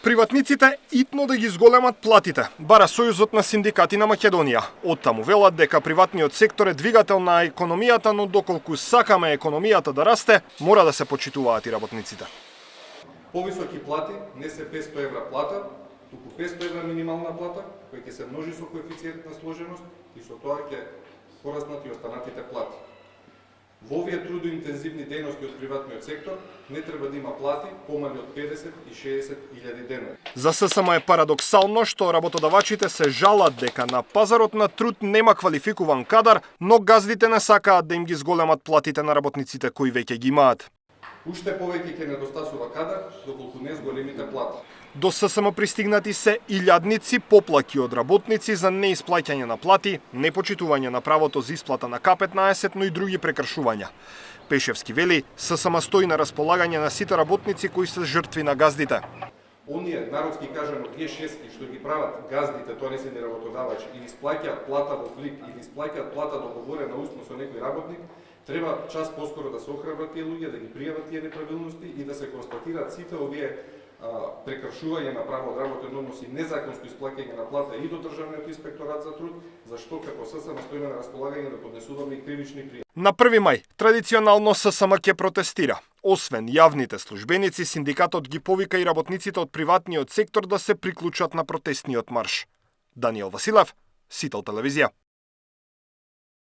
Приватниците итно да ги зголемат платите, бара Сојузот на синдикати на Македонија. Оттаму велат дека приватниот сектор е двигател на економијата, но доколку сакаме економијата да расте, мора да се почитуваат и работниците. Повисоки плати не се 500 евра плата, туку 500 евра минимална плата, која ќе се множи со коефициент на сложеност и со тоа ќе пораснат и останатите плати. Во овие трудоинтензивни дејности од приватниот сектор не треба да има плати помали од 50 и 60 илјади денари. За ССМ е парадоксално што работодавачите се жалат дека на пазарот на труд нема квалификуван кадар, но газдите не сакаат да им ги зголемат платите на работниците кои веќе ги имаат. Уште повеќе ќе недостасува кадар доколку не зголемите плати. До ССМ пристигнати се илјадници поплаки од работници за неисплаќање на плати, непочитување на правото за исплата на К15, но и други прекршувања. Пешевски вели, ССМ стои на располагање на сите работници кои се жртви на газдите. Оние народски кажано Г6 што ги прават газдите, тоа не се ни работодавачи, и исплаќаат плата во клик или исплаќаат плата договорена усно со некој работник, треба час поскоро да се охрабрат тие луѓе, да ги пријават тие неправилности и да се констатираат сите овие прекршување на право од работен однос и незаконско исплаќање на плата и до Државниот инспекторат за труд, зашто како ССМ стоиме на располагање да поднесуваме и кривични пријави. На 1 мај традиционално ССМ ќе протестира. Освен јавните службеници, синдикатот ги повика и работниците од приватниот сектор да се приклучат на протестниот марш. Даниел Василев, Сител телевизија.